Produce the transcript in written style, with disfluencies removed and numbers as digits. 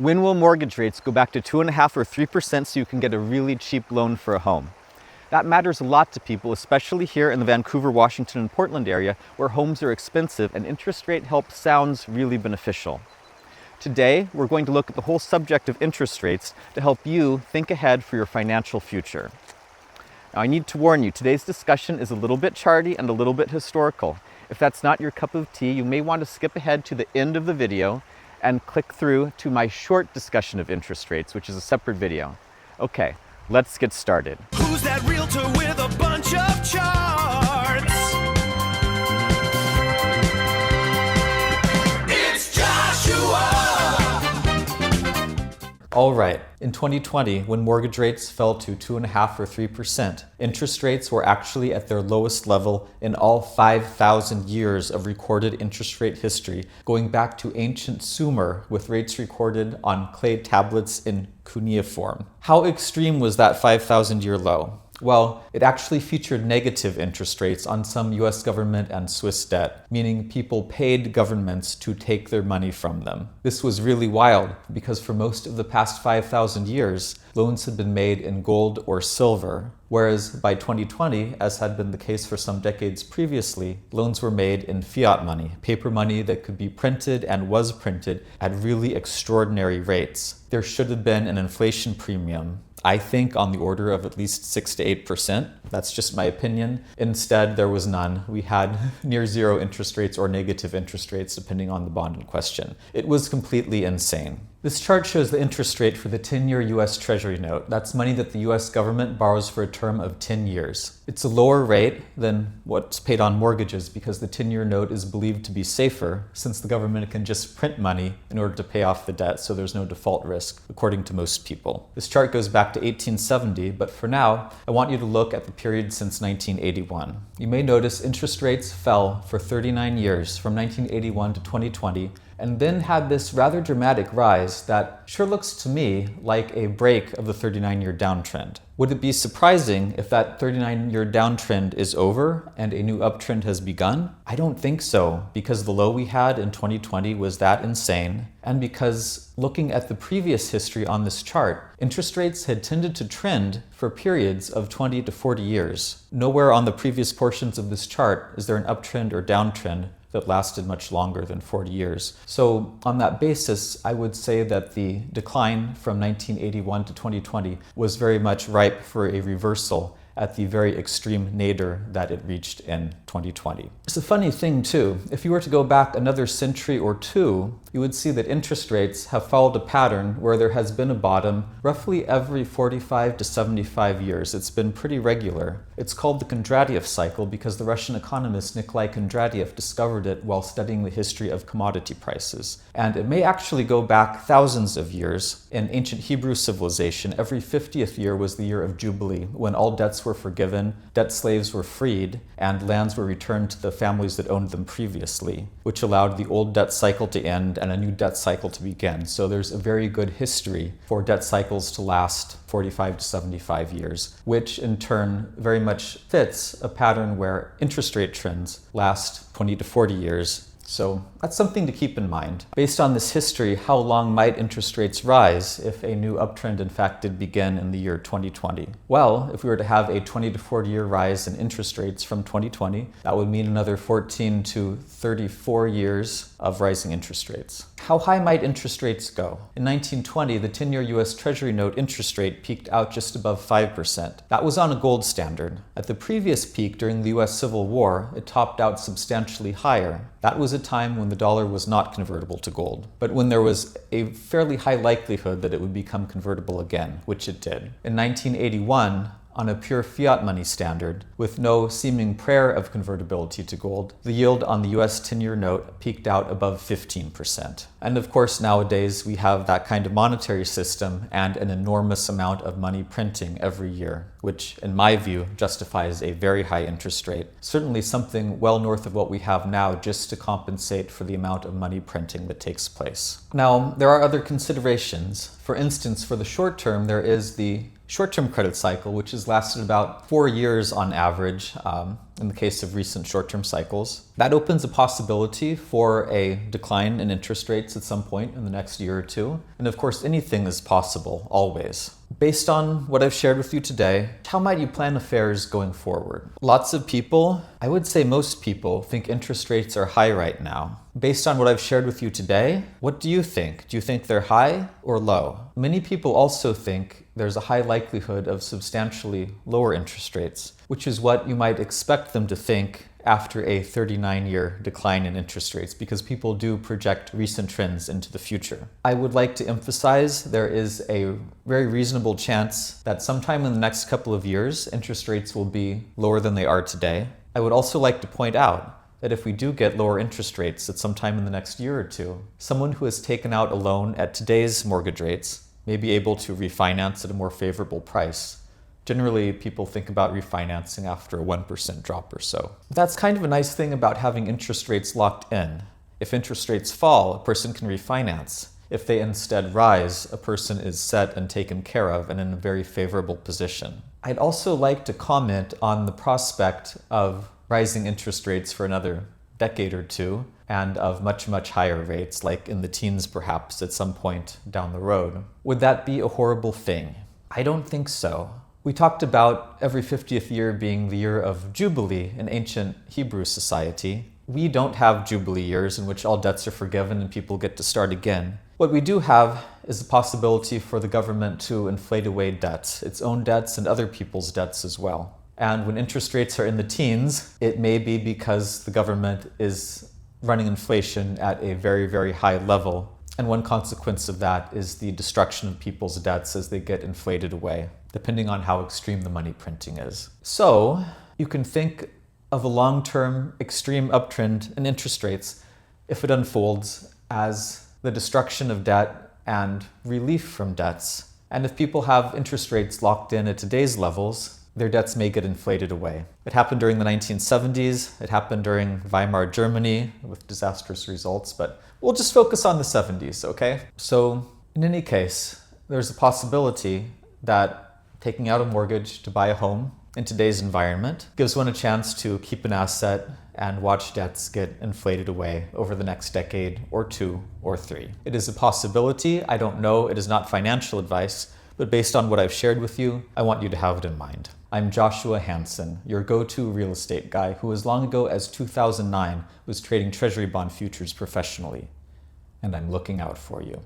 When will mortgage rates go back to 2.5% or 3% so you can get a really cheap loan for a home? That matters a lot to people, especially here in the Vancouver, Washington, and Portland area, where homes are expensive and interest rate help sounds really beneficial. Today, we're going to look at the whole subject of interest rates to help you think ahead for your financial future. Now, I need to warn you, today's discussion is a little bit charty and a little bit historical. If that's not your cup of tea, you may want to skip ahead to the end of the video and click through to my short discussion of interest rates, which is a separate video. Okay, let's get started. Who's that realtor with a bunch of charts? It's Joshua! All right, in 2020, when mortgage rates fell to 2.5% or 3%, interest rates were actually at their lowest level in all 5,000 years of recorded interest rate history, going back to ancient Sumer with rates recorded on clay tablets in cuneiform. How extreme was that 5,000-year low? Well, it actually featured negative interest rates on some US government and Swiss debt, meaning people paid governments to take their money from them. This was really wild because for most of the past 5,000 years, loans had been made in gold or silver, whereas by 2020, as had been the case for some decades previously, loans were made in fiat money, paper money that could be printed and was printed at really extraordinary rates. There should have been an inflation premium, I think, on the order of at least 6 to 8%. That's just my opinion. Instead, there was none. We had near zero interest rates or negative interest rates, depending on the bond in question. It was completely insane. This chart shows the interest rate for the 10-year US Treasury note. That's money that the US government borrows for a term of 10 years. It's a lower rate than what's paid on mortgages because the 10-year note is believed to be safer since the government can just print money in order to pay off the debt, so there's no default risk, according to most people. This chart goes back to 1870, but for now, I want you to look at the period since 1981. You may notice interest rates fell for 39 years, from 1981 to 2020, and then had this rather dramatic rise that sure looks to me like a break of the 39-year downtrend. Would it be surprising if that 39-year downtrend is over and a new uptrend has begun? I don't think so, because the low we had in 2020 was that insane, and because looking at the previous history on this chart, interest rates had tended to trend for periods of 20 to 40 years. Nowhere on the previous portions of this chart is there an uptrend or downtrend that lasted much longer than 40 years. So on that basis, I would say that the decline from 1981 to 2020 was very much ripe for a reversal at the very extreme nadir that it reached in 2020. It's a funny thing too. If you were to go back another century or two, you would see that interest rates have followed a pattern where there has been a bottom roughly every 45 to 75 years. It's been pretty regular. It's called the Kondratiev cycle because the Russian economist Nikolai Kondratiev discovered it while studying the history of commodity prices. And it may actually go back thousands of years. In ancient Hebrew civilization, every 50th year was the year of Jubilee, when all debts were forgiven, debt slaves were freed, and lands were returned to the families that owned them previously, which allowed the old debt cycle to end and a new debt cycle to begin. So there's a very good history for debt cycles to last 45 to 75 years, which in turn very much fits a pattern where interest rate trends last 20 to 40 years. So that's something to keep in mind. Based on this history, how long might interest rates rise if a new uptrend in fact did begin in the year 2020? Well, if we were to have a 20 to 40 year rise in interest rates from 2020, that would mean another 14 to 34 years of rising interest rates. How high might interest rates go? In 1920, the 10-year US Treasury note interest rate peaked out just above 5%. That was on a gold standard. At the previous peak during the US Civil War, it topped out substantially higher. That was a time when the dollar was not convertible to gold, but when there was a fairly high likelihood that it would become convertible again, which it did. In 1981, on a pure fiat money standard, with no seeming prayer of convertibility to gold, the yield on the US 10-year note peaked out above 15%. And of course, nowadays we have that kind of monetary system and an enormous amount of money printing every year, which in my view justifies a very high interest rate. Certainly something well north of what we have now just to compensate for the amount of money printing that takes place. Now, there are other considerations. For instance, for the short term, there is the short-term credit cycle, which has lasted about 4 years on average in the case of recent short-term cycles. That opens a possibility for a decline in interest rates at some point in the next year or two. And of course, anything is possible, always. Based on what I've shared with you today, how might you plan affairs going forward? Lots of people, I would say most people, think interest rates are high right now. Based on what I've shared with you today, what do you think? Do you think they're high or low? Many people also think there's a high likelihood of substantially lower interest rates, which is what you might expect them to think after a 39-year decline in interest rates, because people do project recent trends into the future. I would like to emphasize there is a very reasonable chance that sometime in the next couple of years, interest rates will be lower than they are today. I would also like to point out that if we do get lower interest rates at some time in the next year or two, someone who has taken out a loan at today's mortgage rates may be able to refinance at a more favorable price. Generally, people think about refinancing after a 1% drop or so. That's kind of a nice thing about having interest rates locked in. If interest rates fall, a person can refinance. If they instead rise, a person is set and taken care of and in a very favorable position. I'd also like to comment on the prospect of rising interest rates for another decade or two, and of much, much higher rates, like in the teens perhaps at some point down the road. Would that be a horrible thing? I don't think so. We talked about every 50th year being the year of Jubilee in ancient Hebrew society. We don't have Jubilee years in which all debts are forgiven and people get to start again. What we do have is the possibility for the government to inflate away debts, its own debts and other people's debts as well. And when interest rates are in the teens, it may be because the government is running inflation at a very, very high level. And one consequence of that is the destruction of people's debts as they get inflated away, depending on how extreme the money printing is. So you can think of a long-term extreme uptrend in interest rates, if it unfolds, as the destruction of debt and relief from debts. And if people have interest rates locked in at today's levels, their debts may get inflated away. It happened during the 1970s, it happened during Weimar Germany with disastrous results, but we'll just focus on the 70s, okay? So in any case, there's a possibility that taking out a mortgage to buy a home in today's environment gives one a chance to keep an asset and watch debts get inflated away over the next decade or 2 or 3. It is a possibility. I don't know. It is not financial advice, but based on what I've shared with you, I want you to have it in mind. I'm Joshua Hansen, your go-to real estate guy who as long ago as 2009 was trading treasury bond futures professionally, and I'm looking out for you.